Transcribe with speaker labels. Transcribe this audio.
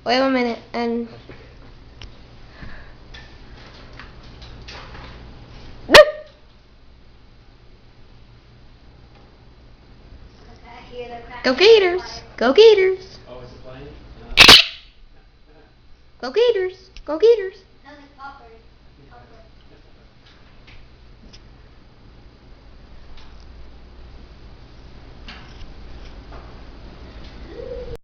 Speaker 1: Wait 1 minute and. Go Gators! Go Gators!
Speaker 2: Oh, is it playing?
Speaker 1: Go Gators! Go Gators!